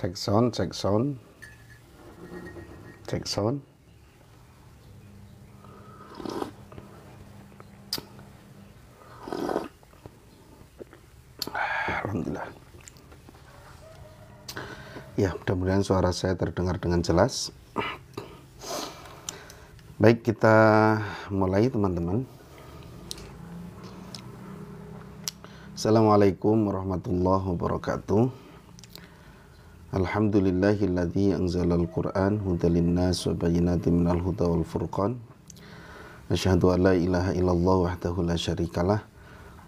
Cek sound, cek sound. Cek sound. Alhamdulillah. Ya, mudah-mudahan suara saya terdengar dengan jelas. Baik, kita mulai teman-teman. Assalamualaikum warahmatullahi wabarakatuh. Alhamdulillahilladzi anzalal Qur'an hudal linnas wa bayyinatin minal huda wal furqan. Asyhadu an la ilaha illallah wahdahu la syarikalah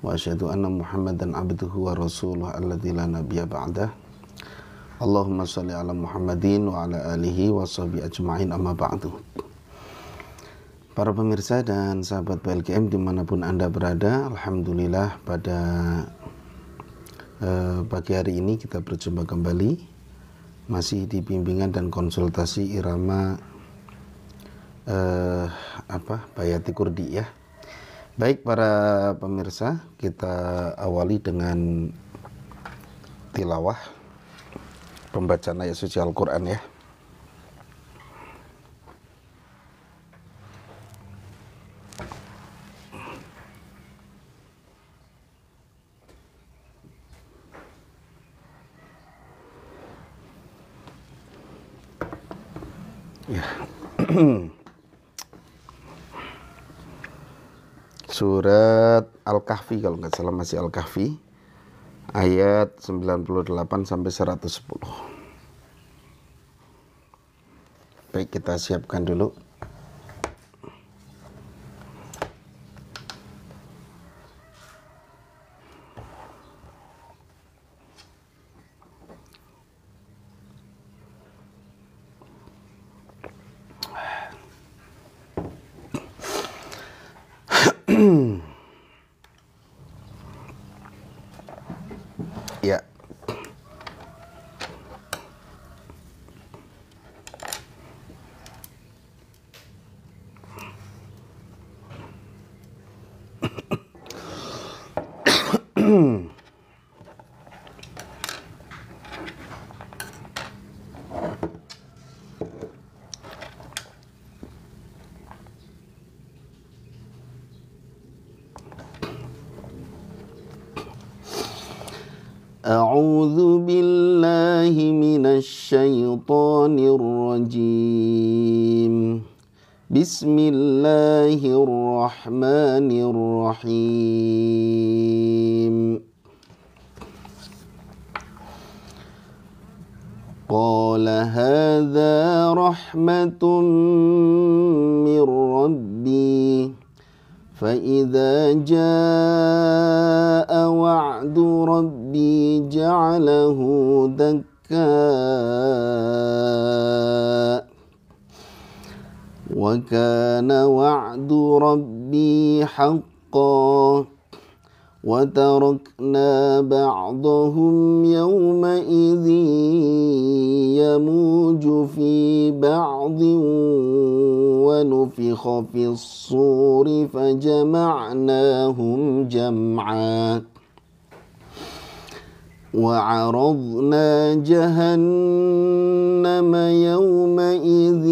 wa asyhadu anna Muhammadan abduhu wa rasuluhu alladzi la nabiyya ba'dah. Allahumma shalli ala Muhammadin wa ala alihi wa sahbihi ajma'in, amma ba'du. Para pemirsa dan sahabat PLGM dimanapun Anda berada, alhamdulillah pada pagi hari ini kita berjumpa kembali masih di bimbingan dan konsultasi irama Bayati Kurdi ya. Baik para pemirsa, kita awali dengan tilawah pembacaan ayat suci Al-Quran ya. Ya. Surat Al-Kahfi, kalau nggak salah masih Al-Kahfi, ayat 98 sampai 110. Baik, kita siapkan dulu. Ya. A'udzu billahi minasyaitonir rajim. Bismillahirrahmanirrahim. Qala hadza rahmatun mir rabbi فَإِذَا جَاءَ وَعْدُ رَبِّي جَعَلَهُ دَكَّاءَ وَكَانَ وَعْدُ رَبِّي حَقًّا وَتَرَكْنَا بَعْضَهُمْ يَوْمَئِذٍ يَمُوجُ فِي بَعْضٍ وَنُفِخَ فِي الصُّورِ فَجَمَعْنَاهُمْ جَمْعًا وَعَرَضْنَا جَهَنَّمَ يَوْمَئِذٍ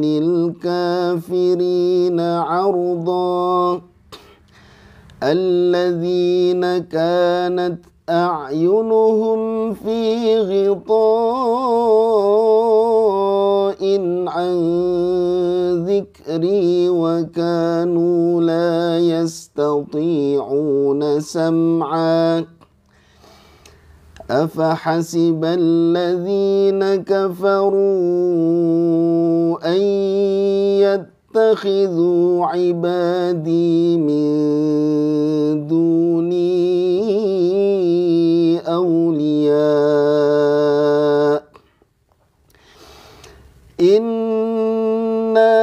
لِلْكَافِرِينَ عَرْضًا الَّذِينَ كَانَتْ أَعْيُنُهُمْ فِي غِطَاءٍ عَنْ ذِكْرِي وَكَانُوا لَا يَسْتَطِيعُونَ سَمْعًا أَفَحَسِبَ الَّذِينَ كَفَرُوا أَنْ اتخذوا عبادي من دوني أولياء إنا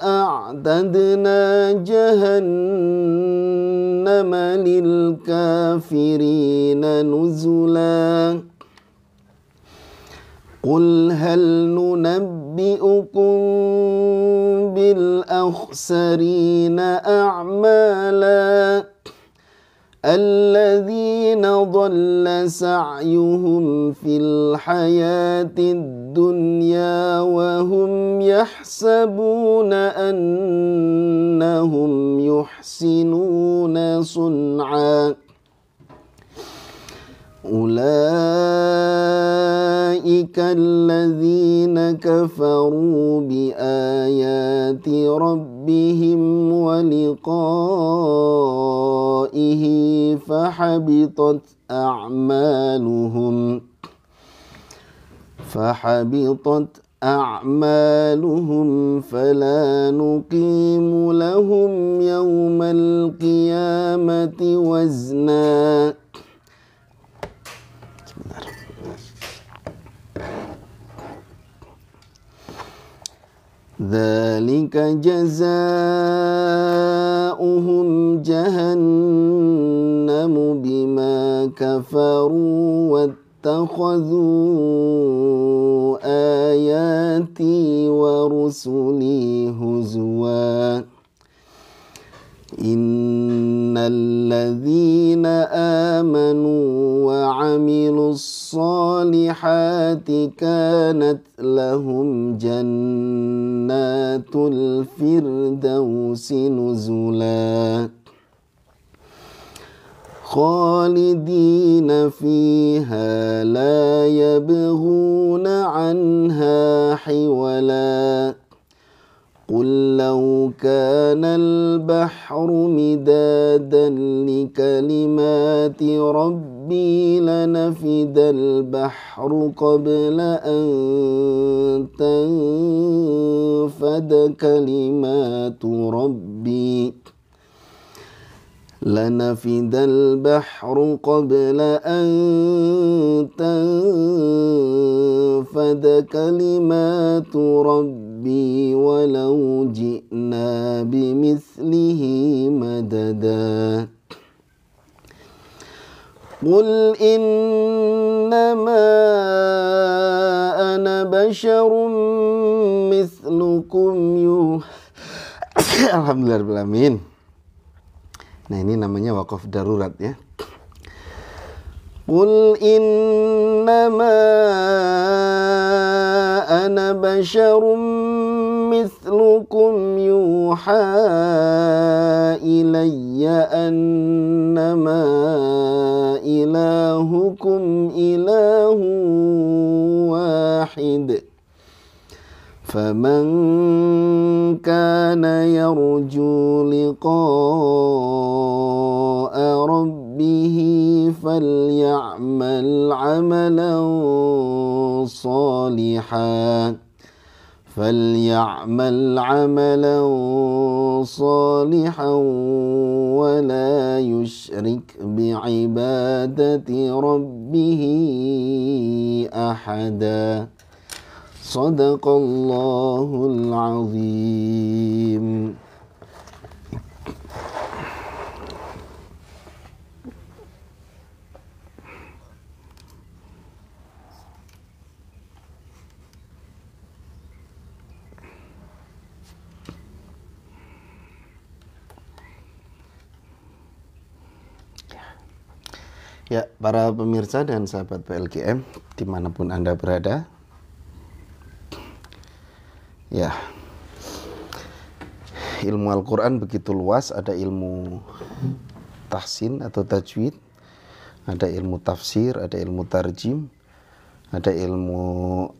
أعددنا جهنم للكافرين نزلا قل هل ننبئكم بالأخسرين أعمالا الذين ضل سعيهم في الحياة الدنيا وهم يحسبون أنهم يحسنون صنعا أولئك الذين كفروا بآيات ربهم ولقائه فحبطت أعمالهم فلا نقيم لهم يوم القيامة وزنا. ذلك جزاؤهم جهنم بما كفروا واتخذوا آياتي ورسلي هزوا إن الذين آمنوا وعملوا الصالحات كانت لهم جنات الفردوس نزلا خالدين فيها لا يبغون عنها حولا قل لو كان البحر مدادا لكلمات ربي لنفد البحر قبل أن تنفد كلمات ربي لنفد البحر قبل أن تنفد كلمات ربي ولو جئنا بمثله مددا قل إنما أنا بشر مثلكم Alhamdulillahirrahmanirrahim. Nah, ini namanya wakaf darurat ya. Qul innama ana basyarum mithlukum yuha ilayya annama ilahukum ilahu wahid. فمن كان يرجو لقاء ربه فليعمل عملا صالحا ولا يشرك بعبادة ربه أحدا. Sadaqallahul azim. Ya, para pemirsa dan sahabat PLGM dimanapun Anda berada, ya, ilmu Al-Quran begitu luas. Ada ilmu tahsin atau tajwid, ada ilmu tafsir, ada ilmu tarjim, ada ilmu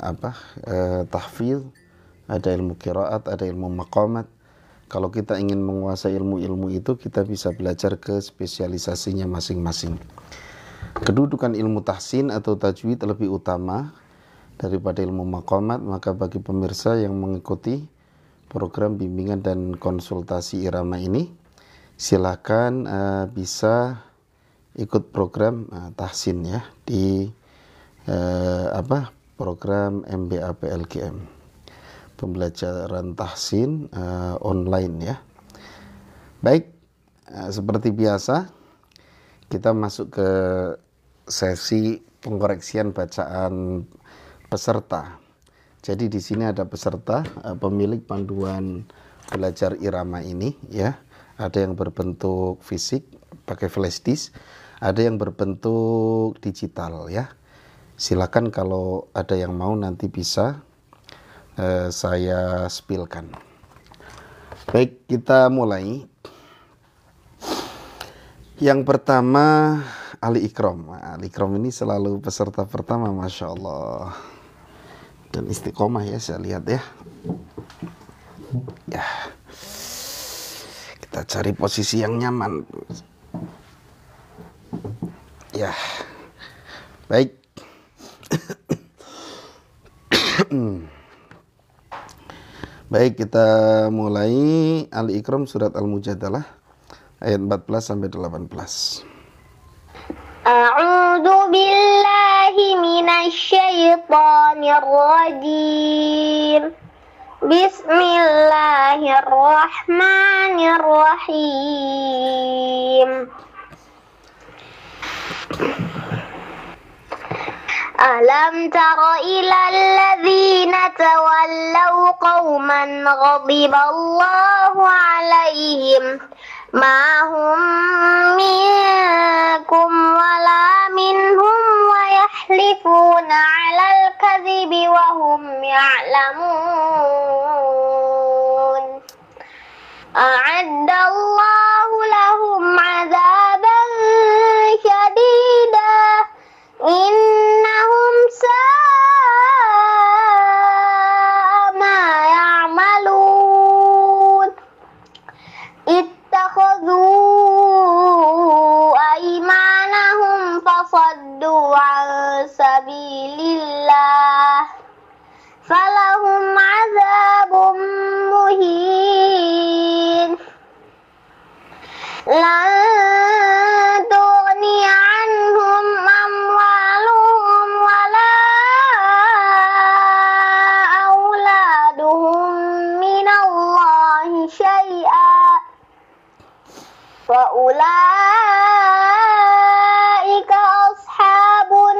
tahfidz, ada ilmu qiraat, ada ilmu maqamat. Kalau kita ingin menguasai ilmu-ilmu itu, kita bisa belajar ke spesialisasinya masing-masing. Kedudukan ilmu tahsin atau tajwid lebih utama daripada ilmu maqamat, maka bagi pemirsa yang mengikuti program bimbingan dan konsultasi irama ini, silakan bisa ikut program tahsin ya di program MBA PLGM, pembelajaran tahsin online ya. Baik, seperti biasa kita masuk ke sesi pengkoreksian bacaan peserta. Jadi di sini ada peserta, pemilik panduan belajar irama ini ya. Ada yang berbentuk fisik pakai flash disk, ada yang berbentuk digital ya. Silakan kalau ada yang mau nanti bisa saya spilkan. Baik, kita mulai. Yang pertama Ali Ikram. Ali Ikram ini selalu peserta pertama, Masya Allah. Dan istiqomah ya, saya lihat ya. Ya, kita cari posisi yang nyaman. Ya, baik. Baik, kita mulai Ali Ikram surat Al-Mujadalah ayat 14 sampai 18. A'udzu billahi minasyaitonir rajim. Bismillahirrahmanirrahim. Alam tara ilal ladzina tawallaw qauman ghadiballahu alaihim ma hum minkum wala minhum wa yahlifuna 'alal kadhibi wa hum ya'lamun. A'addallahu lahum 'adzaban syadida innahum sa'a ma ya'malun. Ittakhadhu aymanahum fasaddu 'an sabilillah falahum 'adzabun muhin. Lan tughni 'anhum amwaluhum wala auladuhum minallahi syai'a wa ulaika ashabun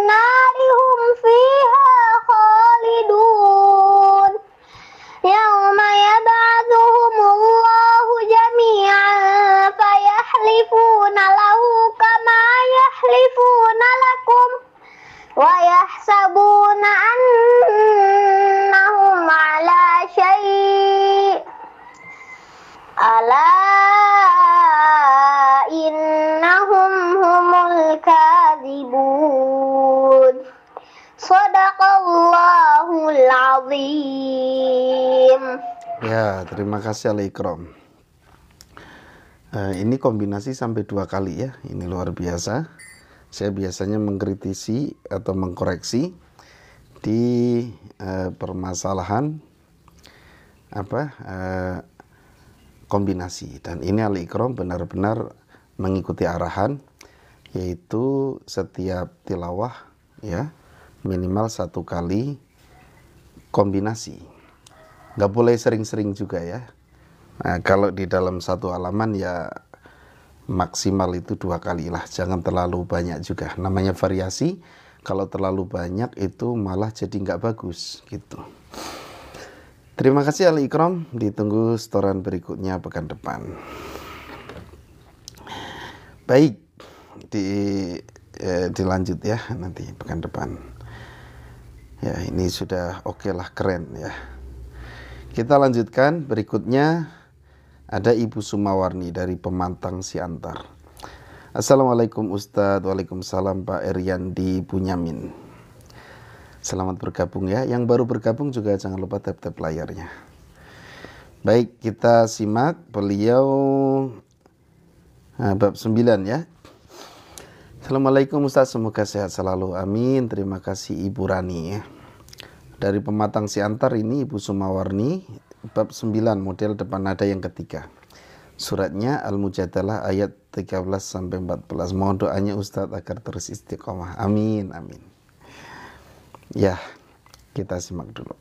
nari hum fiha khalidun. Yauma yab'atsuhumullahu jami'an fayahlifuna lahu kama yahlifuna lakum wa yahsabuna annahum ala syai' ala innahum humul kadzibun. Shadaqallahul azim. Ya, terima kasih Ali Ikram. Ini kombinasi sampai 2 kali ya. Ini luar biasa. Saya biasanya mengkritisi atau mengkoreksi di permasalahan kombinasi, dan ini Ali Ikram benar-benar mengikuti arahan, yaitu setiap tilawah ya minimal 1 kali kombinasi. Nggak boleh sering-sering juga ya. Nah, kalau di dalam 1 halaman ya maksimal itu 2 kali lah, jangan terlalu banyak juga. Namanya variasi, kalau terlalu banyak itu malah jadi nggak bagus gitu. Terima kasih Ali Ikram, ditunggu setoran berikutnya pekan depan. Baik, dilanjut ya nanti pekan depan. Ya, ini sudah oke lah, keren ya. Kita lanjutkan berikutnya. Ada Ibu Sumawarni dari Pemantang Siantar. Assalamualaikum Ustadz. Waalaikumsalam Pak Eryandi Bunyamin. Selamat bergabung ya. Yang baru bergabung juga jangan lupa tap-tap layarnya. Baik, kita simak beliau bab 9 ya. Assalamualaikum Ustadz, semoga sehat selalu. Amin. Terima kasih Ibu Rani ya. Dari Pematang Siantar ini Ibu Sumawarni, bab 9 model depan nada yang ketiga. Suratnya Al-Mujadalah ayat 13 sampai 14. Mohon doanya Ustadz agar terus istiqomah. Amin, amin. Ya, kita simak dulu.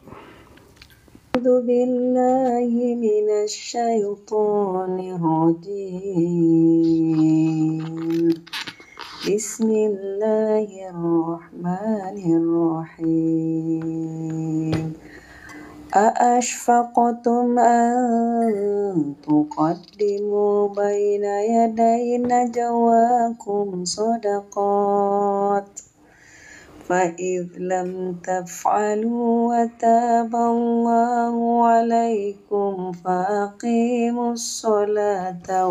A'udzu billahi minasyaitonir rajim. Bismillahirrahmanirrahim. أأشفقتم أن تقدموا بين يدي نجواكم صدقات فإذ لم تفعلوا وتاب الله عليكم فأقيموا الصلاة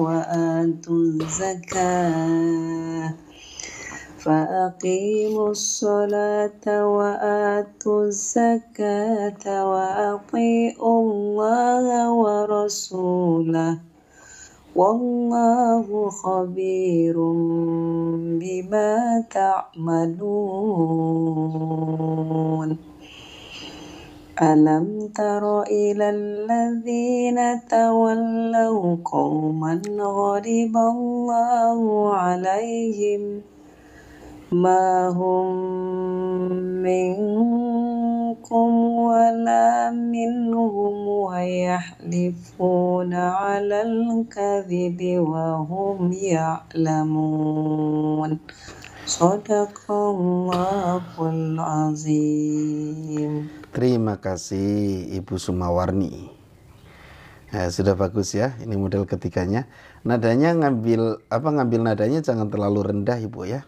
وآتوا الزكاة وأطيعوا الله ورسوله والله خبير بما تعملون ألم تر إلى الذين تولوا قوما غضب الله عليهم ما هم منكم ولا منهم ويحلفون على الكذب وهم يعلمون Sadaqallahul azim. Terima kasih Ibu Sumawarni. Sudah bagus ya, ini model ketiganya. Nadanya ngambil nadanya jangan terlalu rendah Ibu ya.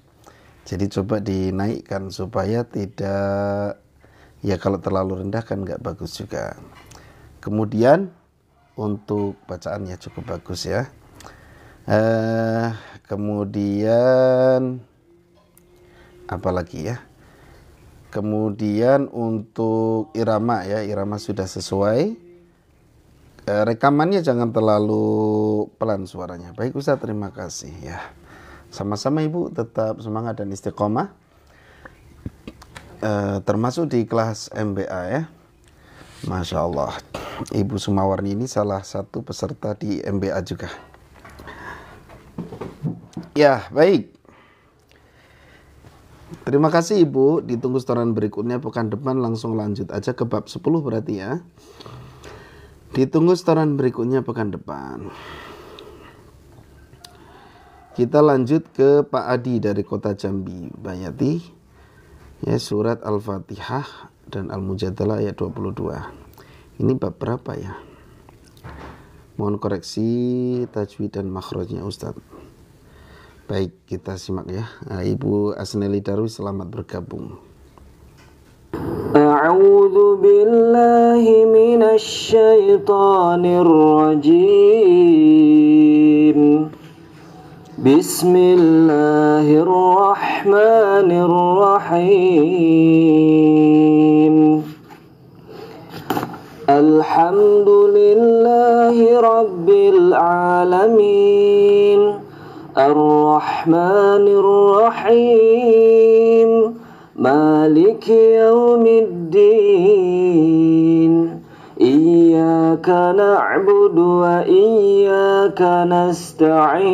Jadi coba dinaikkan supaya tidak, ya kalau terlalu rendah kan nggak bagus juga. Kemudian untuk bacaannya cukup bagus ya. Kemudian apalagi ya? Kemudian untuk irama ya, irama sudah sesuai. Rekamannya jangan terlalu pelan suaranya. Baik Ustaz, terima kasih ya. Sama-sama Ibu, tetap semangat dan istiqomah. Termasuk di kelas MBA ya. Masya Allah, Ibu Sumawarni ini salah satu peserta di MBA juga. Ya, baik. Terima kasih Ibu, ditunggu setoran berikutnya pekan depan, langsung lanjut aja ke bab 10 berarti ya. Ditunggu setoran berikutnya pekan depan. Kita lanjut ke Pak Adi dari Kota Jambi, Bayati. Ya, surat Al-Fatihah dan Al-Mujadalah ayat 22. Ini bab berapa ya? Mohon koreksi tajwid dan makhrajnya Ustadz. Baik, kita simak ya. Ibu Asneli Darwi, selamat bergabung. A'udzu billahi minasy syaithanir rajim. Bismillahirrahmanirrahim. Alhamdulillahi rabbil alamin. Ar-Rahmanir Rahim. Maliki yaumiddin. Iyyaka na'budu wa iyyaka nasta'in.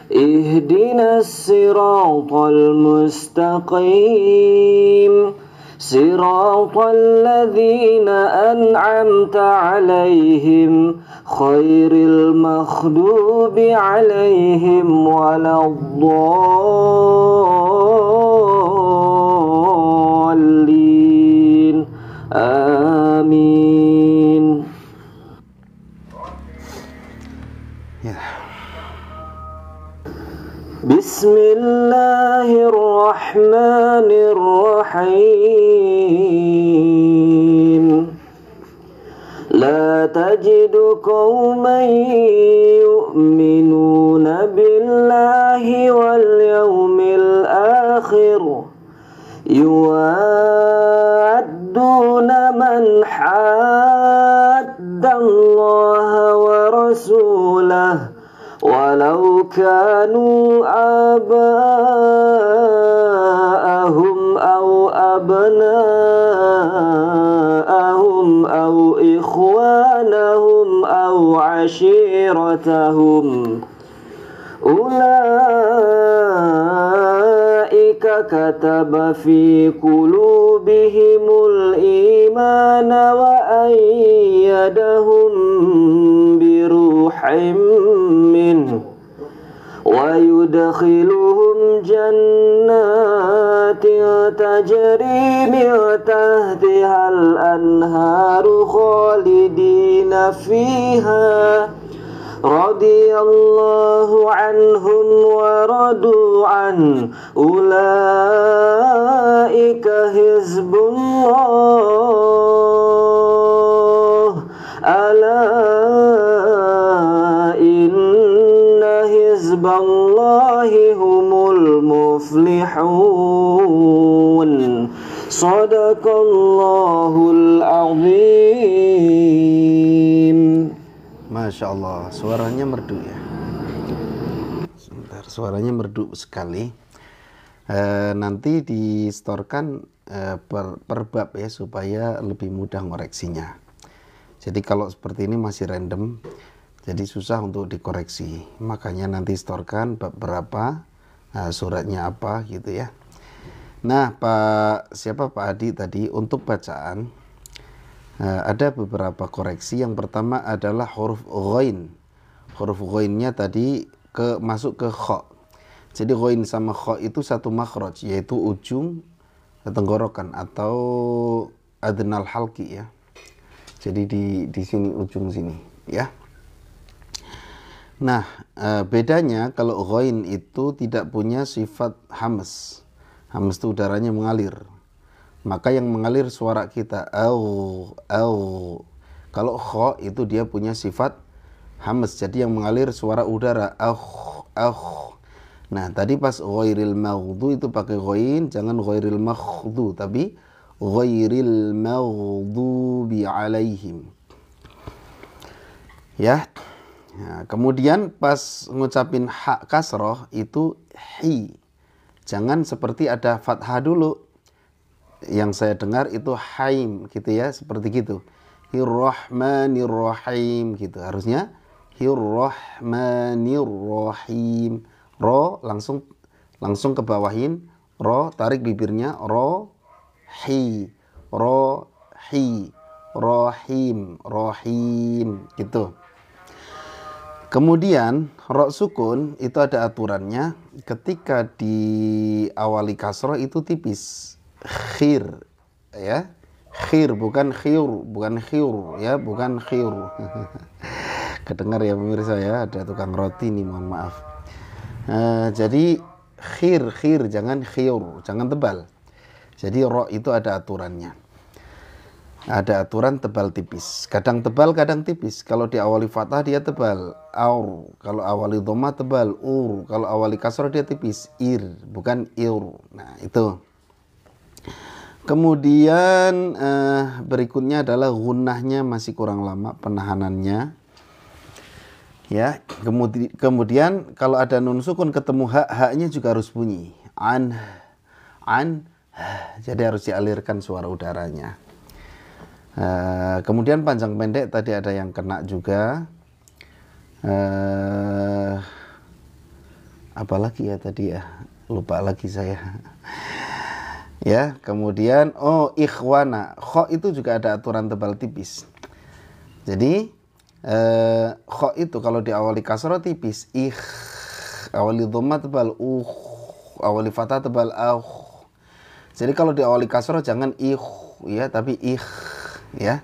Ihdinas siratal mustaqim. Siratal ladzina an'amta 'alaihim khairil maghdubi 'alaihim waladdallin. Amin. Ya. Bismillahirrahmanirrahim. La tajidu qauman yu'minuna billahi wal yawmil akhir yuwadduna man haddallaha wa rasulahu walau kanu aba'ahum aw abna'ahum aw ikhwanahum aw ashiratahum ulaika kataba fi qulubihimul imana wa ayyadahum biruhim minhu wa yudkhiluhum jannatin تجري من تحتها الأنهار خالدين فيها رضي الله عنهم ورضوا عنه أولئك حزب الله ألا إن حزب الله هم المفلحون صدق الله العظيم. Masya Allah, suaranya merdu ya. Sebentar, suaranya merdu sekali. Nanti distorkan per bab ya, supaya lebih mudah ngoreksinya. Jadi kalau seperti ini masih random, jadi susah untuk dikoreksi. Makanya nanti storkan bab berapa, suratnya apa gitu ya. Nah, Pak Adi tadi untuk bacaan ada beberapa koreksi. Yang pertama adalah huruf ghain. Huruf ghainnya tadi masuk ke kha. Jadi ghain sama kha itu satu makhraj, yaitu ujung tenggorokan atau adnal halqi ya. Jadi di sini, ujung sini ya. Nah, bedanya kalau ghain itu tidak punya sifat hams. Hams itu udaranya mengalir. Maka yang mengalir suara kita au. Kalau kha itu dia punya sifat hams, jadi yang mengalir suara udara au. Nah, tadi pas ghairil maghdu itu pakai ghain, jangan ghairil maghdu, tapi ghairil maghdubi alaihim. Ya. Nah, kemudian pas ngucapin ha kasroh itu hi. Jangan seperti ada fathah dulu. Yang saya dengar itu haim gitu ya, seperti gitu. Hirrahmanirrahim gitu. Harusnya hirrahmanirrahim. Ro langsung ke bawahin, ro tarik bibirnya, ro hi rohim gitu. Kemudian ro sukun itu ada aturannya, ketika diawali kasroh itu tipis. Khir ya, khir bukan khir ya, bukan khir. Kedengar ya pemirsa ya, ada tukang roti nih, mohon maaf. Jadi khir jangan khir, jangan tebal. Jadi ro itu ada aturannya, ada aturan tebal tipis. Kadang tebal kadang tipis. Kalau diawali fathah dia tebal, aur. Kalau awali dhamma tebal, ur. Kalau awali kasroh dia tipis, ir, bukan ir. Nah itu. Kemudian berikutnya adalah gunnahnya masih kurang lama penahanannya. Ya, kemudian kalau ada nun sukun ketemu haknya juga harus bunyi. An. Jadi harus dialirkan suara udaranya. Kemudian panjang pendek tadi ada yang kena juga. Apalagi ya tadi ya, lupa lagi saya. Ya, kemudian ikhwana, kho itu juga ada aturan tebal tipis. Jadi kho itu kalau diawali kasroh tipis, awali dhamma tebal, awali fathah tebal, Jadi kalau diawali kasroh jangan ya, tapi ya.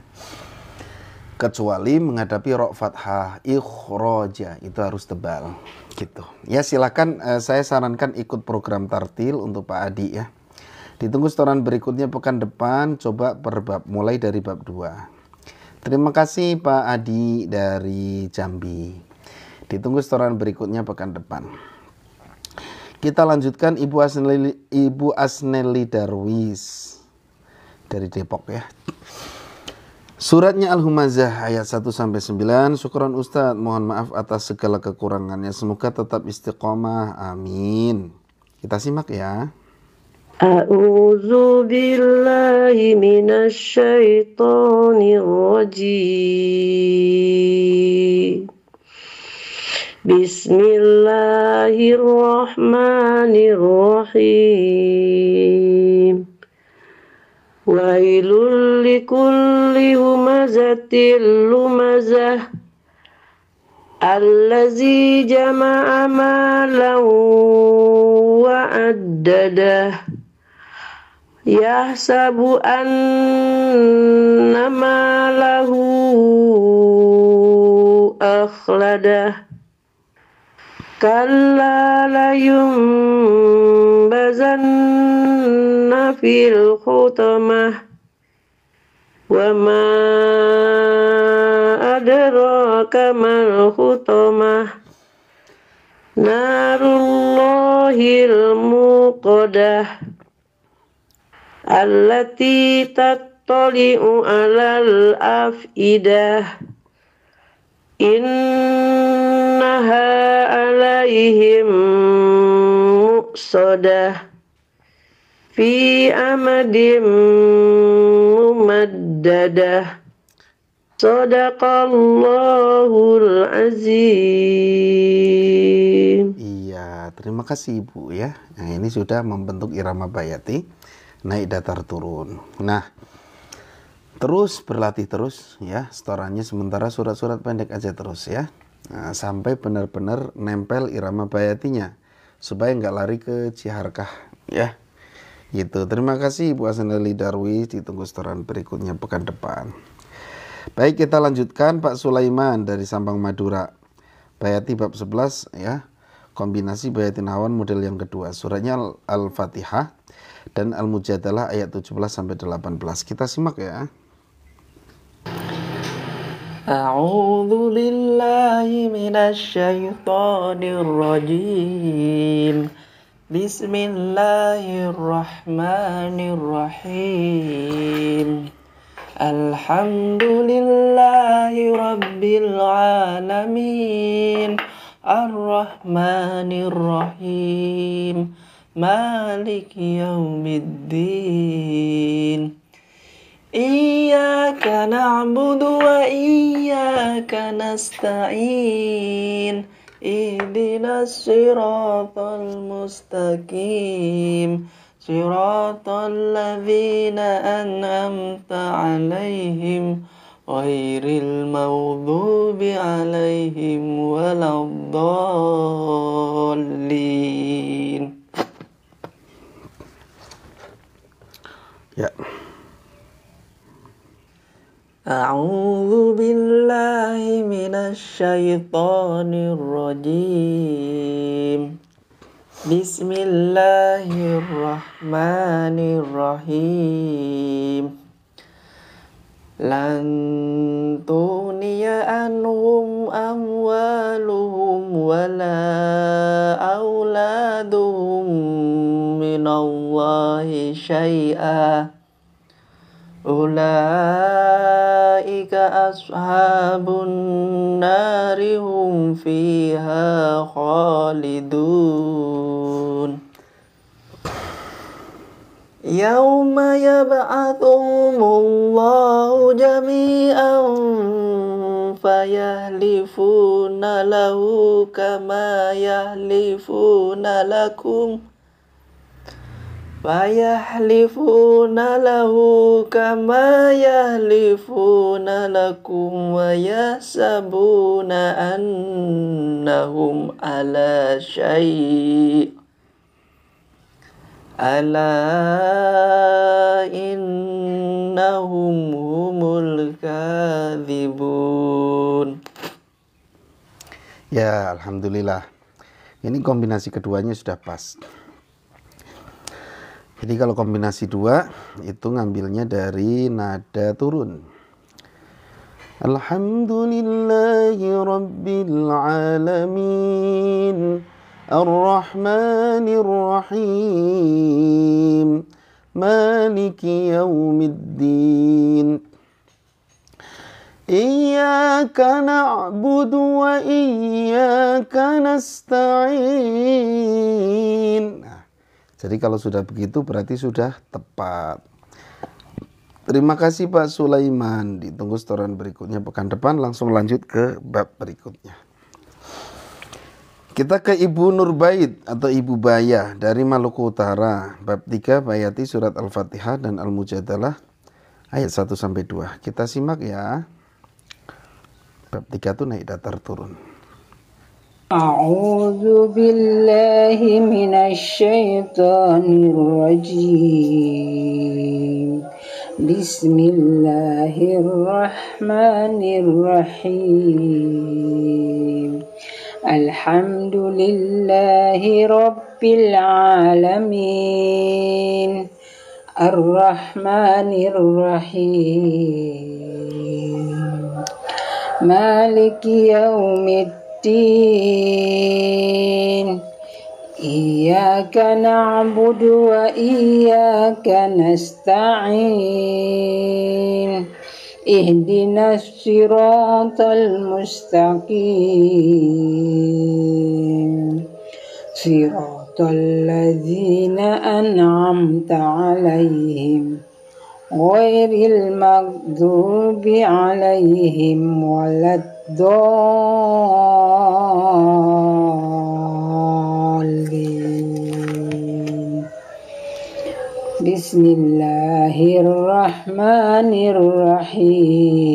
Kecuali menghadapi ro fathah, ikhroja itu harus tebal gitu. Ya silakan, saya sarankan ikut program tartil untuk Pak Adi ya. Ditunggu setoran berikutnya pekan depan, coba per bab, mulai dari bab 2. Terima kasih Pak Adi dari Jambi. Ditunggu setoran berikutnya pekan depan. Kita lanjutkan Ibu Asneli Darwis dari Depok ya. Suratnya Al-Humazah ayat 1-9. Syukran Ustadz, mohon maaf atas segala kekurangannya. Semoga tetap istiqomah. Amin. Kita simak ya. A'udzu billahi minasy syaithanir rajim. Bismillahirrahmanirrahim. Wailul likulli humazatil lumazah allazi jama'a malan wa addadah yahsabu annama lahu akhladah kalla layumbazanna fil khutamah wa ma adraka mal khutamah narullahil muqadah allati tattali'u alal afidah innaha alaihim muqsadah fi amadim mumaddadah sadaqallahul azim. Iya, terima kasih Ibu ya. Nah, ini sudah membentuk irama bayati, naik datar turun. Nah, terus berlatih terus ya, setorannya sementara surat-surat pendek aja terus ya. Nah, sampai benar-benar nempel irama bayatinya supaya nggak lari ke ciharkah ya. Gitu. Terima kasih Ibu Hasanali Darwis, ditunggu setoran berikutnya pekan depan. Baik, kita lanjutkan Pak Sulaiman dari Sampang Madura. Bayati bab 11 ya. Kombinasi bayati nahwan model yang kedua. Suratnya Al-Fatihah dan Al-Mujadalah ayat 17 sampai 18. Kita simak ya. A'udzu billahi minasy syaithanir rajim. Bismillahirrahmanirrahim. Alhamdulillahi rabbil alamin. Ar-Rahmanir-Rahim. Maliki yaumiddin. Iyyaka na'budu wa iyyaka nasta'in. Ihdinas siratal mustaqim. Siratal ladzina an'amta 'alaihim ghairil maghdubi 'alaihim waladdallin. Ya. A'udzu billahi minasy syaithanir rajim. Bismillahirrahmanirrahim. Lan tuniya anhum amwaluhum wala auladuhum minallahi syai'a. Ulaika ashabun nari hum fiha khalidun. Yauma yab'atsuhumullahu jami'an fayahlifuna lahu kama yahlifuna lakum. Fayahlifuna lahu kama yahlifuna lakum wa yahsabuna annahum ala syai'. Ala innahum humul kadzibun. Ya, alhamdulillah. Ini kombinasi keduanya sudah pas. Jadi kalau kombinasi dua itu ngambilnya dari nada turun. Alhamdulillahi rabbil alamin. Ar-Rahmanir Rahim. Maliki yaumiddin. Iyyaka na'budu wa iyyaka nasta'in. Jadi kalau sudah begitu berarti sudah tepat. Terima kasih Pak Sulaiman. Ditunggu setoran berikutnya pekan depan. Langsung lanjut ke bab berikutnya. Kita ke Ibu Nurbaid atau Ibu Baya dari Maluku Utara. Bab 3 bayati surat Al-Fatihah dan Al-Mujadalah ayat 1 sampai 2. Kita simak ya. Bab 3 itu naik datar turun. أعوذ بالله من الشيطان الرجيم بسم الله الرحمن الرحيم الحمد لله رب العالمين الرحمن الرحيم مالك يوم الدين إياك نعبد وإياك نستعين اهدنا الصراط المستقيم صراط الذين أنعمت عليهم غير المغضوب عليهم ولا الضالين بسم الله الرحمن الرحيم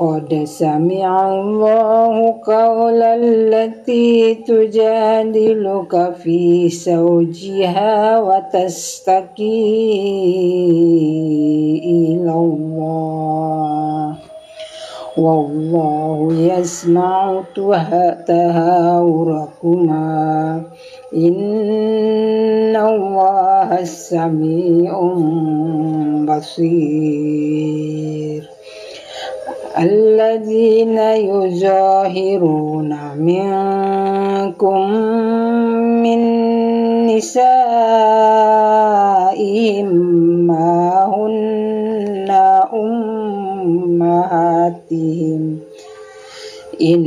قد سمع الله قول التي تجادلك في زوجها وتشتكي إلى الله والله يسمع تهاوركما إن الله سميع بصير الذين يظاهرون منكم من نسائهم ما هن أمهاتهم إن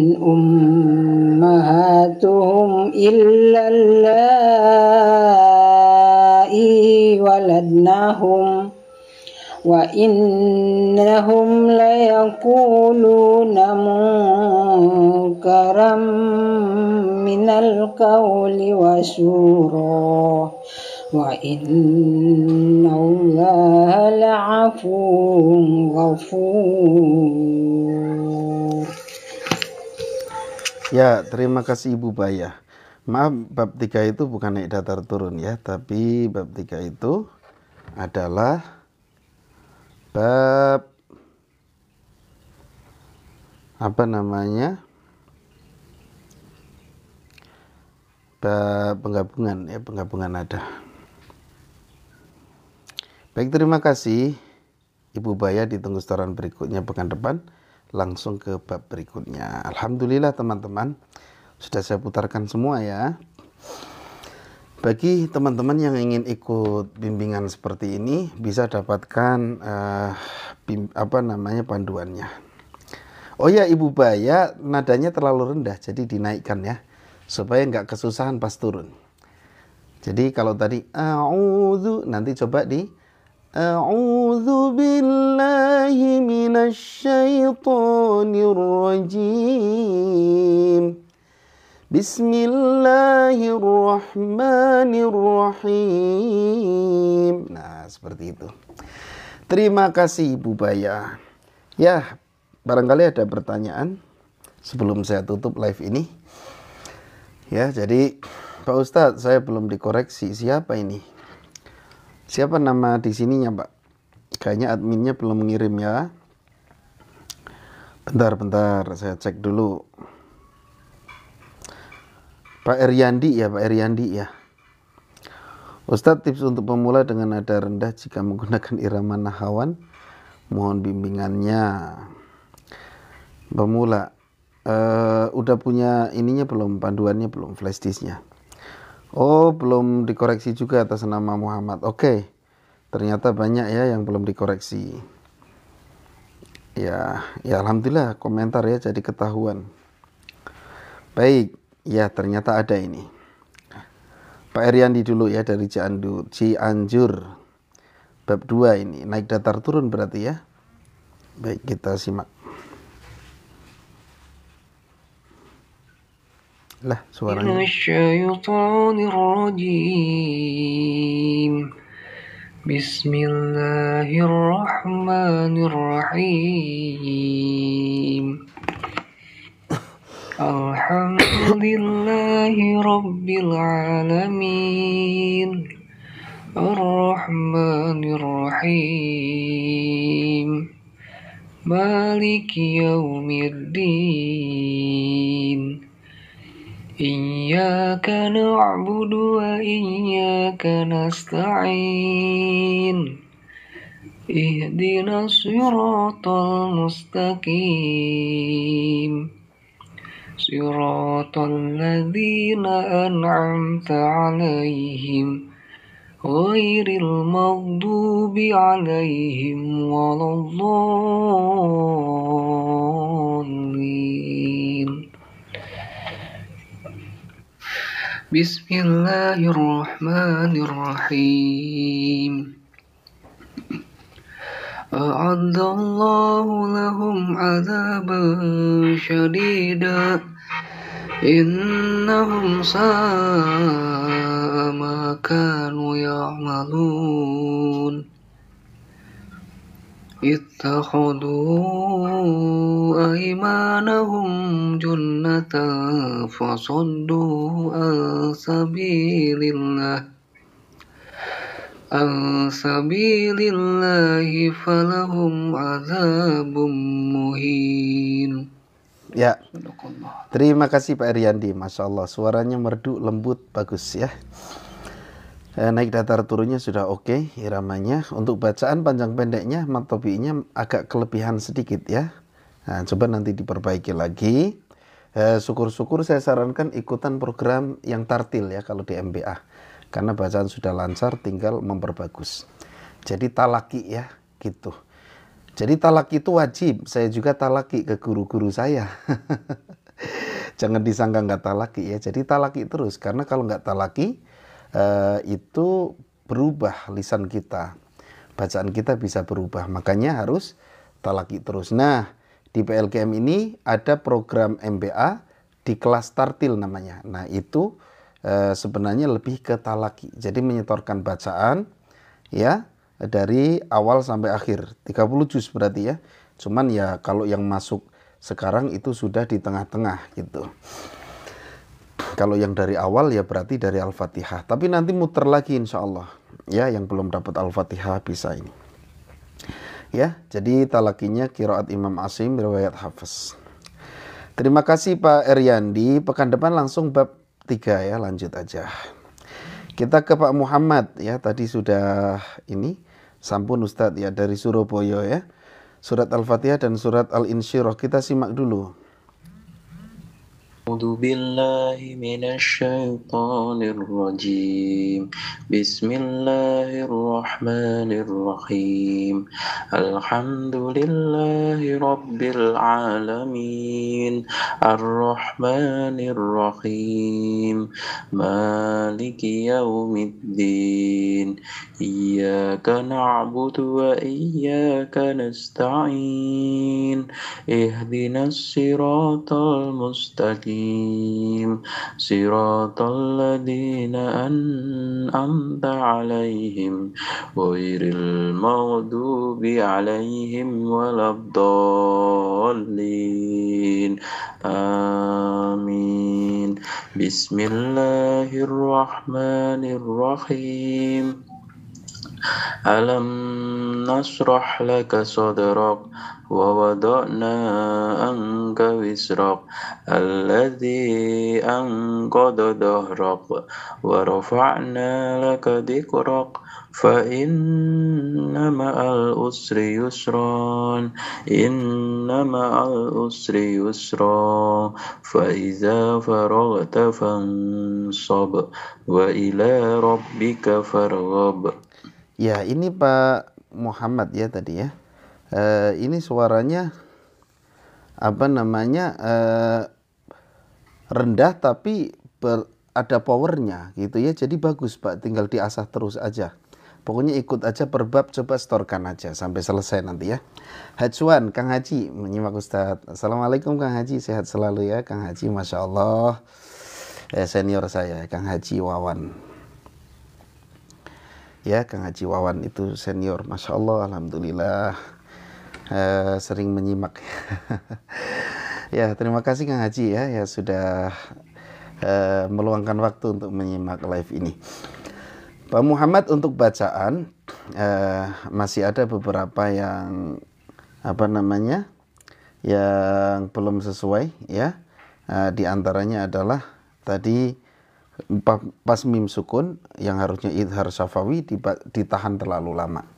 أمهاتهم إلا اللائي ولدنهم وإنهم ليقولون منكرا من القول وزورا وإن الله لعفو غفور. Ya, terima kasih Ibu Baya. Maaf, bab 3 itu bukan naik datar turun ya, tapi bab 3 itu adalah bab apa namanya? Bab penggabungan ya, penggabungan nada. Baik, terima kasih Ibu Baya, ditunggu setoran berikutnya pekan depan. Langsung ke bab berikutnya. Alhamdulillah teman-teman, sudah saya putarkan semua ya. Bagi teman-teman yang ingin ikut bimbingan seperti ini, bisa dapatkan panduannya. Oh ya Ibu Baya, nadanya terlalu rendah, jadi dinaikkan ya, supaya nggak kesusahan pas turun. Jadi kalau tadi a'udzu, nanti coba di a'udzu billahi minasyaitonir rajim. Bismillahirrahmanirrahim. Nah, seperti itu. Terima kasih Ibu Baya. Ya, barangkali ada pertanyaan sebelum saya tutup live ini. Ya, jadi Pak Ustadz, saya belum dikoreksi. Siapa ini? Siapa nama di sininya, Pak? Kayaknya adminnya belum ngirim ya. Bentar, saya cek dulu. Pak Eryandi ya, Pak Eryandi ya. Ustadz, tips untuk pemula dengan nada rendah jika menggunakan irama nahawan. Mohon bimbingannya. Pemula, udah punya ininya belum, panduannya belum, flash disknya? Oh, belum dikoreksi juga atas nama Muhammad. Oke, ternyata banyak ya yang belum dikoreksi. Ya alhamdulillah, komentar ya jadi ketahuan. Baik. Ya, ternyata ada ini. Pak Eryandi dulu ya, dari Cianjur. Bab 2 ini, naik datar turun berarti ya. Baik, kita simak. Lah, suaranya. Bismillahirrahmanirrahim. Alhamdulillahi Rabbil Alamin Ar-Rahmanir Rahim Maliki Yawmiddin Iyyaka na'budu wa iyyaka nasta'in Ihdinas siratal mustaqim Siratal ladzina an'amta 'alaihim ghairil maghdubi 'alaihim waladdallin. Bismillahirrahmanirrahim. A'adallahu lahum 'adzaban syadida innahum sa'a ma kanu ya'malun ittakhadhu aymanahum junnatan fasaddu an sabilillahi falahum azabum muhin. Ya, terima kasih Pak Eryandi, Masya Allah, suaranya merdu, lembut, bagus ya. Naik datar turunnya sudah oke, iramanya. Untuk bacaan panjang pendeknya, matobi'nya agak kelebihan sedikit ya. Nah, coba nanti diperbaiki lagi. Syukur-syukur saya sarankan ikutan program yang tartil ya kalau di MBA. Karena bacaan sudah lancar, tinggal memperbagus. Jadi talaki ya, gitu. Jadi talaki itu wajib, saya juga talaki ke guru-guru saya. Jangan disangka nggak talaki ya, jadi talaki terus. Karena kalau nggak talaki, itu berubah lisan kita. Bacaan kita bisa berubah, makanya harus talaki terus. Nah, di PLKM ini ada program MBA di kelas tartil namanya. Nah, itu sebenarnya lebih ke talaki. Jadi menyetorkan bacaan, ya, dari awal sampai akhir 30 juz berarti ya. Cuman ya kalau yang masuk sekarang itu sudah di tengah-tengah gitu. Kalau yang dari awal ya berarti dari Al-Fatihah. Tapi nanti muter lagi insya Allah. Ya, yang belum dapat Al-Fatihah bisa ini. Ya, jadi talakinya qiraat Imam Asim riwayat Hafiz. Terima kasih Pak Eryandi. Pekan depan langsung bab 3 ya, lanjut aja. Kita ke Pak Muhammad ya, tadi sudah ini sampun Ustadz ya dari Surabaya ya. Surat Al-Fatihah dan surat Al-Insyirah kita simak dulu. A'udzu billahi minasy syaithanir rajim. Bismillahirrahmanirrahim. Alhamdulillahi rabbil alamin. Arrahmanir rahim. Maliki yaumiddin. Iyyaka na'budu wa iyyaka nasta'in. Ihdinas siratal mustaqim. Siratal ladzina an'amta 'alaihim ghairil maghdubi 'alaihim waladdallin. Amin. Bismillahirrahmanirrahim. Alam nasrah laka sadrak wa wada'na anka wisrak alladhi anqadha dhahrak wa rafa'na laka dhikrak fa inna ma'al usri yusran fa iza faraghta fansab wa ila rabbika farghab. Ya, ini Pak Muhammad ya tadi ya. Ini suaranya apa namanya rendah tapi ada powernya gitu ya. Jadi bagus Pak, tinggal diasah terus aja. Pokoknya ikut aja per bab, coba setorkan aja sampai selesai nanti ya. Hajwan, Kang Haji menyimak Ustadz. Assalamualaikum Kang Haji, sehat selalu ya Kang Haji, Masya Allah. Senior saya Kang Haji Wawan. Ya, Kang Haji Wawan itu senior, Masya Allah, Alhamdulillah, sering menyimak. Ya, terima kasih Kang Haji ya sudah meluangkan waktu untuk menyimak live ini. Pak Muhammad, untuk bacaan masih ada beberapa yang yang belum sesuai ya. Di antaranya adalah tadi pas mim sukun yang harusnya idhar syafawi ditahan terlalu lama.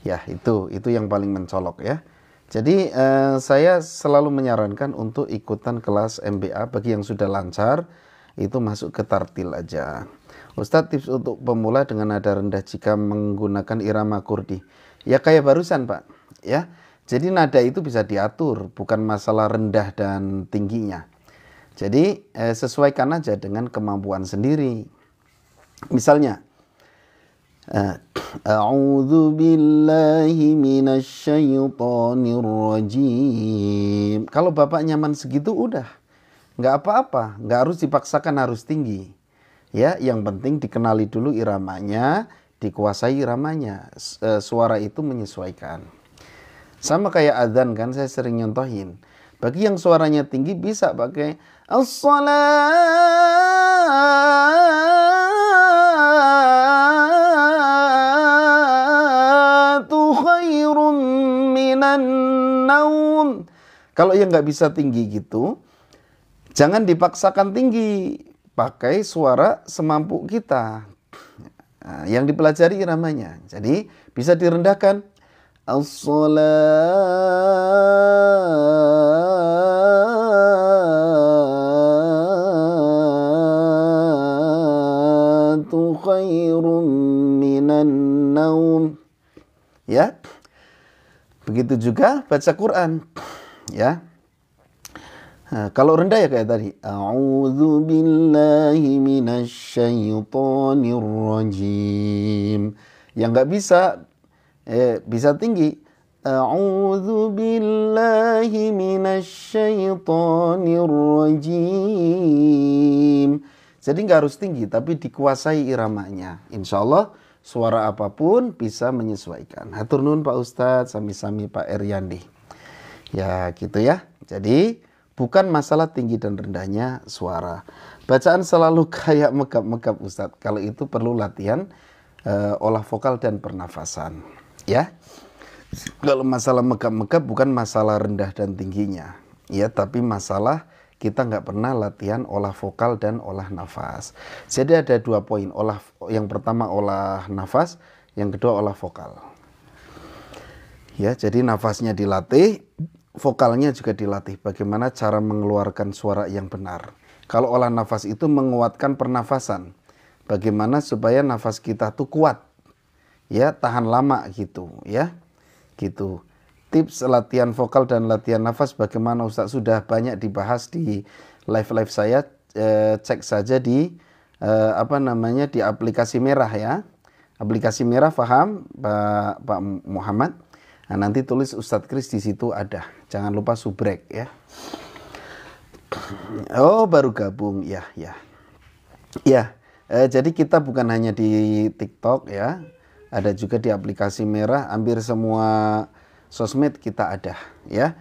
Ya, itu yang paling mencolok ya. Jadi saya selalu menyarankan untuk ikutan kelas MBA bagi yang sudah lancar itu masuk ke tartil aja. Ustadz, tips untuk pemula dengan nada rendah jika menggunakan irama kurdi. Ya kayak barusan Pak ya. Jadi nada itu bisa diatur, bukan masalah rendah dan tingginya. Jadi sesuaikan aja dengan kemampuan sendiri. Misalnya A'udzu billahi minasyaitonir rajim. Kalau Bapak nyaman segitu udah, nggak apa-apa, nggak harus dipaksakan harus tinggi. Ya, yang penting dikenali dulu iramanya, dikuasai iramanya. Suara itu menyesuaikan. Sama kayak adzan kan, saya sering nyontohin. Bagi yang suaranya tinggi bisa pakai as-salatu khairum minan naum. Kalau yang nggak bisa tinggi gitu, jangan dipaksakan tinggi. Pakai suara semampu kita. Nah, yang dipelajari iramanya. Jadi bisa direndahkan. As-salatu khairum minan naum. Ya. Begitu juga baca Quran. Ya. Nah, kalau rendah ya kayak tadi. A'udzu billahi minasyaitonir rajim. Yang nggak bisa tinggi. A'udzu billahi minasyaitonir rajim. Jadi nggak harus tinggi, tapi dikuasai iramanya. Insya Allah suara apapun bisa menyesuaikan. Hatur nuhun Pak Ustadz, sami-sami Pak Eryandi. Ya gitu ya. Jadi bukan masalah tinggi dan rendahnya suara. Bacaan selalu kayak megap-megap Ustadz. Kalau itu perlu latihan olah vokal dan pernafasan. Ya. Kalau masalah megap-megap bukan masalah rendah dan tingginya. Ya, tapi masalah kita nggak pernah latihan olah vokal dan olah nafas. Jadi ada 2 poin. Yang pertama olah nafas, yang kedua olah vokal. Ya, jadi nafasnya dilatih. Vokalnya juga dilatih, bagaimana cara mengeluarkan suara yang benar. Kalau olah nafas itu menguatkan pernafasan, bagaimana supaya nafas kita tuh kuat, ya tahan lama gitu, ya gitu. Tips latihan vokal dan latihan nafas bagaimana Ustaz, sudah banyak dibahas di live saya. Cek saja di di aplikasi merah ya, aplikasi merah, paham Pak Muhammad? Nah, nanti tulis Ustadz Kris di situ ada. Jangan lupa subrek ya. Oh, baru gabung ya. Jadi kita bukan hanya di TikTok ya. Ada juga di aplikasi merah. Hampir semua sosmed kita ada ya.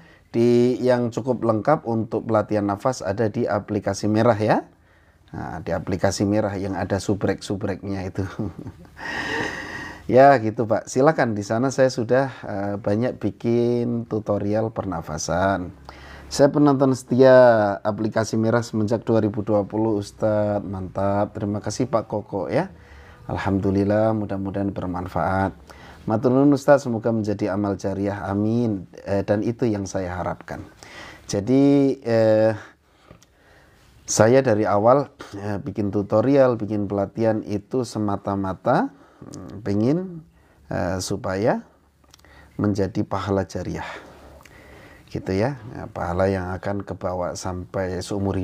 Yang cukup lengkap untuk pelatihan nafas ada di aplikasi merah ya. Nah, di aplikasi merah yang ada subrek-subreknya itu. Ya gitu Pak, silakan di sana saya sudah banyak bikin tutorial pernafasan. Saya penonton setia aplikasi merah semenjak 2020 Ustadz, mantap. Terima kasih Pak Koko ya. Alhamdulillah, mudah-mudahan bermanfaat. Matur nuwun Ustadz, semoga menjadi amal jariah, amin. Dan itu yang saya harapkan. Jadi saya dari awal bikin tutorial, bikin pelatihan itu semata-mata pengen supaya menjadi pahala jariah gitu ya, pahala yang akan kebawa sampai seumur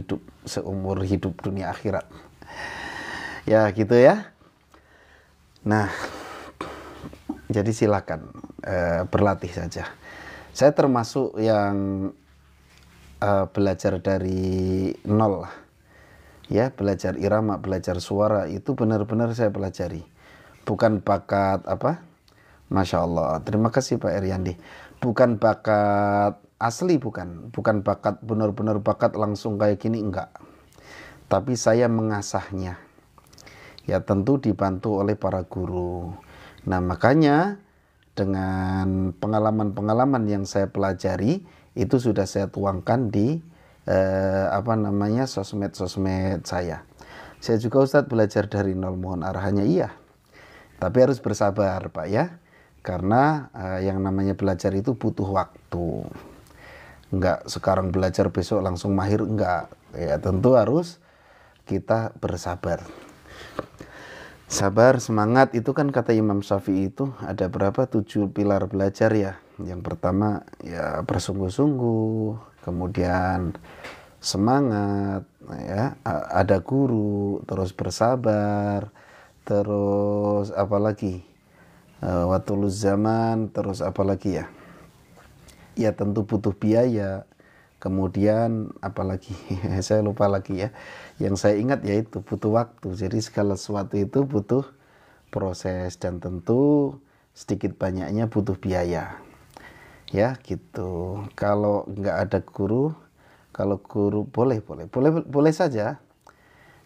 hidup dunia akhirat ya gitu ya. Nah jadi silakan berlatih saja. Saya termasuk yang belajar dari nol lah ya, belajar irama, belajar suara itu benar-benar saya pelajari. Bukan bakat Masya Allah. Terima kasih Pak Eryandi. Bukan bakat asli bukan bakat, benar-benar bakat langsung kayak gini, enggak. Tapi saya mengasahnya. Ya tentu dibantu oleh para guru. Nah makanya dengan pengalaman-pengalaman yang saya pelajari itu sudah saya tuangkan di sosmed saya. Saya juga Ustadz belajar dari nol, mohon arahannya, iya. Tapi harus bersabar Pak ya, karena yang namanya belajar itu butuh waktu. Enggak sekarang belajar besok langsung mahir, enggak. Ya tentu harus kita bersabar. Sabar, semangat, itu kan kata Imam Syafi'i itu ada berapa? 7 pilar belajar ya. Yang pertama ya bersungguh-sungguh, kemudian semangat, ya, ada guru, terus bersabar, terus apalagi watuluz zaman, terus apalagi ya? Ya tentu butuh biaya. Kemudian apalagi saya lupa lagi ya. Yang saya ingat yaitu butuh waktu. Jadi segala sesuatu itu butuh proses dan tentu sedikit banyaknya butuh biaya. Ya gitu. Kalau nggak ada guru, kalau guru boleh saja.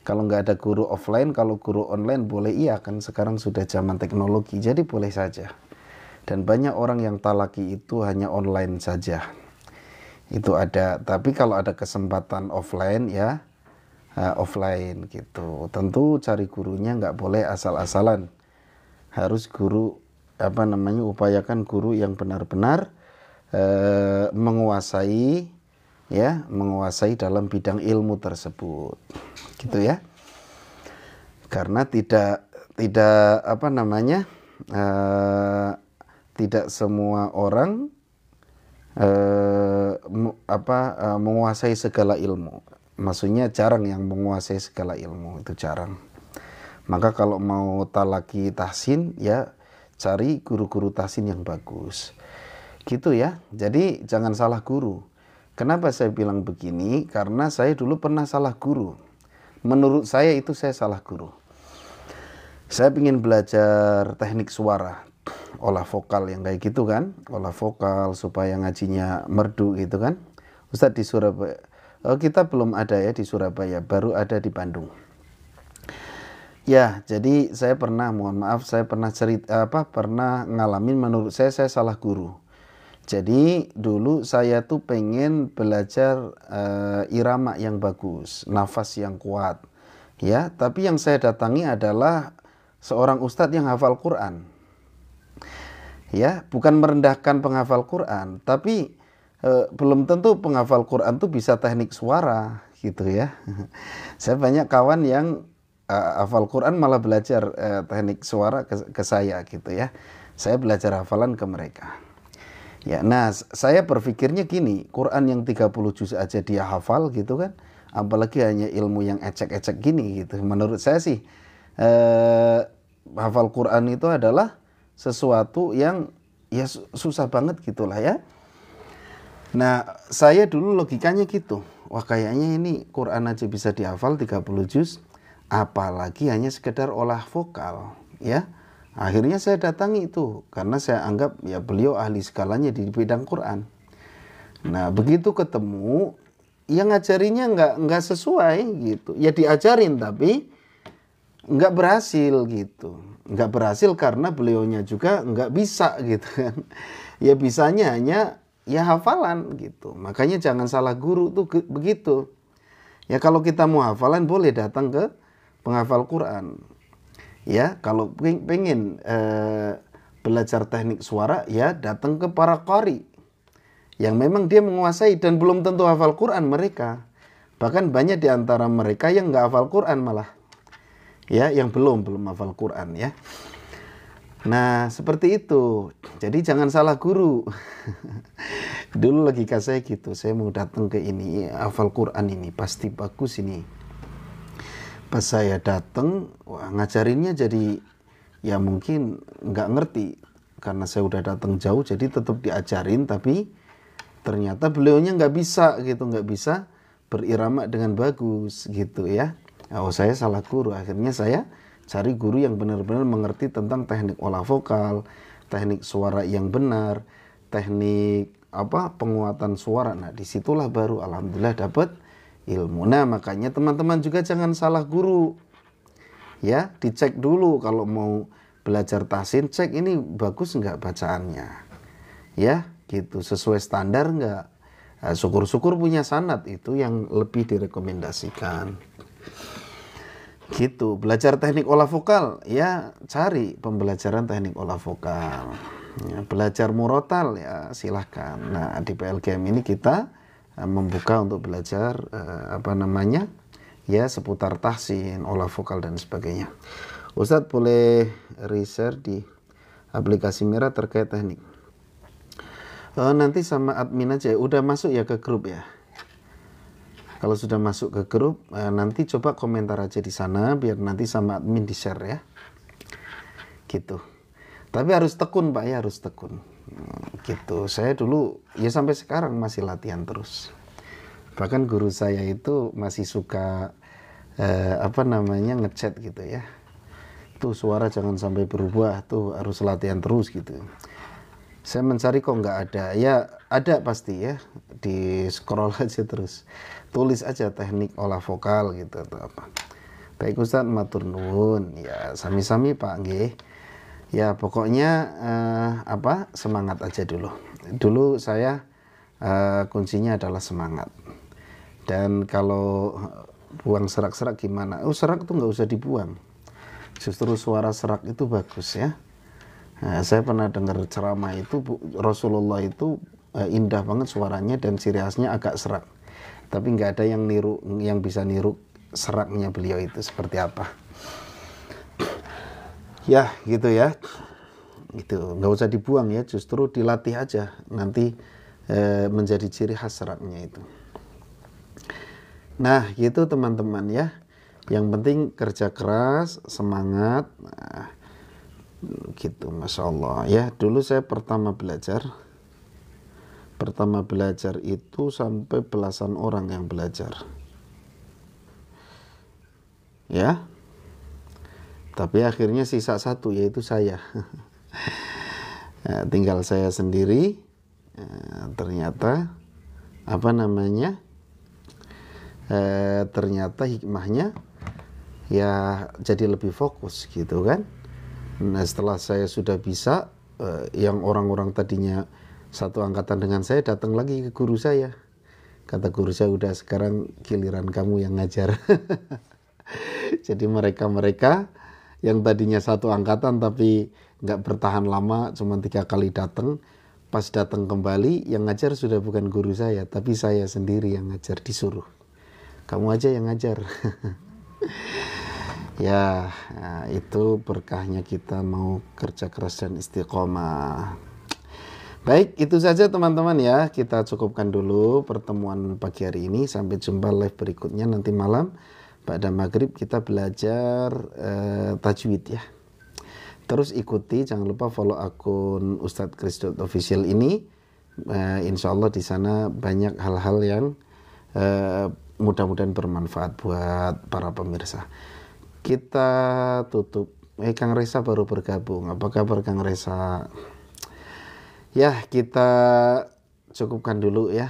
Kalau nggak ada guru offline, kalau guru online boleh, iya kan sekarang sudah zaman teknologi. Jadi boleh saja. Dan banyak orang yang talaki itu hanya online saja. Itu ada, tapi kalau ada kesempatan offline ya offline gitu. Tentu cari gurunya nggak boleh asal-asalan, harus guru upayakan guru yang benar-benar menguasai dalam bidang ilmu tersebut gitu ya. Karena tidak semua orang menguasai segala ilmu. Maksudnya jarang yang menguasai segala ilmu, itu jarang. Maka kalau mau talaki tahsin ya cari guru-guru tahsin yang bagus. Gitu ya. Jadi jangan salah guru. Kenapa saya bilang begini? Karena saya dulu pernah salah guru. Menurut saya itu saya salah guru. Saya ingin belajar teknik suara, olah vokal yang kayak gitu kan, olah vokal supaya ngajinya merdu gitu kan. Ustadz di Surabaya, kita belum ada ya di Surabaya, baru ada di Bandung. Ya, jadi saya pernah, mohon maaf, saya pernah pernah ngalamin, menurut saya salah guru. Jadi dulu saya tuh pengen belajar irama yang bagus, nafas yang kuat, ya. Tapi yang saya datangi adalah seorang ustadz yang hafal Quran. Ya, bukan merendahkan penghafal Quran, tapi belum tentu penghafal Quran tuh bisa teknik suara gitu ya. Saya banyak kawan yang hafal Quran malah belajar teknik suara ke saya gitu ya. Saya belajar hafalan ke mereka. Ya, nah saya berpikirnya gini, Quran yang 30 juz aja dia hafal gitu kan, apalagi hanya ilmu yang ecek-ecek gini gitu. Menurut saya sih hafal Quran itu adalah sesuatu yang ya susah banget gitulah ya. Nah saya dulu logikanya gitu, wah kayaknya ini Quran aja bisa dihafal 30 juz, apalagi hanya sekedar olah vokal ya. Akhirnya saya datangi itu karena saya anggap ya beliau ahli segalanya di bidang Quran. Nah begitu ketemu, yang ngajarinya nggak sesuai gitu, ya diajarin tapi nggak berhasil gitu. Nggak berhasil karena beliaunya juga nggak bisa gitu kan. Ya bisanya hanya ya hafalan gitu. Makanya jangan salah guru tuh begitu. Ya kalau kita mau hafalan boleh datang ke penghafal Quran. Ya kalau pengen belajar teknik suara ya datang ke para qari yang memang dia menguasai, dan belum tentu hafal Quran mereka. Bahkan banyak di antara mereka yang nggak hafal Quran malah. Ya, yang belum hafal Quran ya. Nah, seperti itu. Jadi jangan salah guru. Dulu logika saya gitu, saya mau datang ke ini, hafal Quran ini pasti bagus ini. Pas saya datang, wah ngajarinnya jadi ya mungkin nggak ngerti karena saya udah datang jauh, jadi tetap diajarin tapi ternyata beliaunya nggak bisa gitu, nggak bisa berirama dengan bagus gitu ya. Oh saya salah guru, akhirnya saya cari guru yang benar-benar mengerti tentang teknik olah vokal, teknik suara yang benar, teknik penguatan suara. Nah, disitulah baru alhamdulillah dapat ilmu. Nah, makanya teman-teman juga jangan salah guru. Ya, dicek dulu kalau mau belajar tahsin, cek ini bagus nggak bacaannya. Ya, gitu, sesuai standar nggak. Nah, syukur-syukur punya sanad, itu yang lebih direkomendasikan. Gitu, belajar teknik olah vokal, ya cari pembelajaran teknik olah vokal. Ya, belajar murotal, ya silahkan. Nah, di PLGM ini kita membuka untuk belajar ya seputar tahsin, olah vokal dan sebagainya. Ustadz boleh research di aplikasi Mira terkait teknik. Nanti sama admin aja, udah masuk ya ke grup ya. Kalau sudah masuk ke grup, nanti coba komentar aja di sana biar nanti sama admin di share ya. Gitu. Tapi harus tekun Pak ya, harus tekun. Gitu. Saya dulu ya sampai sekarang masih latihan terus. Bahkan guru saya itu masih suka ngechat gitu ya. Tuh suara jangan sampai berubah, tuh harus latihan terus gitu. Saya mencari kok nggak ada. Ya ada pasti ya, di scroll aja terus. Tulis aja teknik olah vokal gitu atau apa. Baik Ustadz, matur nuwun. Ya sami-sami Pak nggih. Ya pokoknya semangat aja dulu. Dulu saya kuncinya adalah semangat. Dan kalau buang serak-serak gimana? Serak tuh nggak usah dibuang. Justru suara serak itu bagus ya. Nah, saya pernah dengar ceramah itu Rasulullah itu indah banget suaranya dan ciri khasnya agak serak. Tapi nggak ada yang bisa niru seraknya beliau itu seperti apa. Ya gitu ya. Gitu, nggak usah dibuang ya, justru dilatih aja. Nanti menjadi ciri khas seraknya itu. Nah gitu teman-teman ya. Yang penting kerja keras, semangat. Nah, gitu, Masya Allah ya. Dulu saya pertama belajar itu sampai belasan orang yang belajar ya, tapi akhirnya sisa satu, yaitu saya. Tinggal saya sendiri. Ternyata ternyata hikmahnya ya jadi lebih fokus gitu kan. Nah setelah saya sudah bisa, yang orang-orang tadinya satu angkatan dengan saya datang lagi ke guru saya. Kata guru saya, udah sekarang giliran kamu yang ngajar. Jadi mereka-mereka yang tadinya satu angkatan tapi nggak bertahan lama, cuma 3 kali datang. Pas datang kembali, yang ngajar sudah bukan guru saya, tapi saya sendiri yang ngajar, disuruh. Kamu aja yang ngajar. Ya, nah, itu berkahnya kita mau kerja keras dan istiqomah. Baik, itu saja teman-teman ya. Kita cukupkan dulu pertemuan pagi hari ini. Sampai jumpa live berikutnya nanti malam. Pada maghrib kita belajar tajwid ya. Terus ikuti, jangan lupa follow akun Ustadz Kris Official ini. Insya Allah di sana banyak hal-hal yang mudah-mudahan bermanfaat buat para pemirsa. Kita tutup. Kang Reza baru bergabung. Apa kabar Kang Reza? Ya, kita cukupkan dulu ya.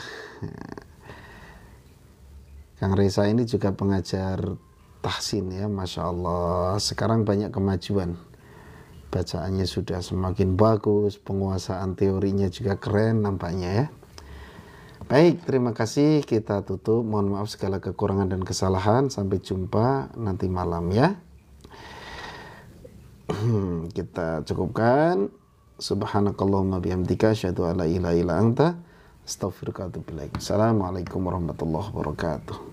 Kang Reza ini juga pengajar tahsin ya, Masya Allah. Sekarang banyak kemajuan. Bacaannya sudah semakin bagus, penguasaan teorinya juga keren nampaknya ya. Baik, terima kasih. Kita tutup. Mohon maaf segala kekurangan dan kesalahan. Sampai jumpa nanti malam ya. Kita cukupkan. Subhanakallahumma bihamdika asyhadu an la ilaha illa anta astaghfiruka wa atubu ilaik. Assalamualaikum warahmatullahi wabarakatuh.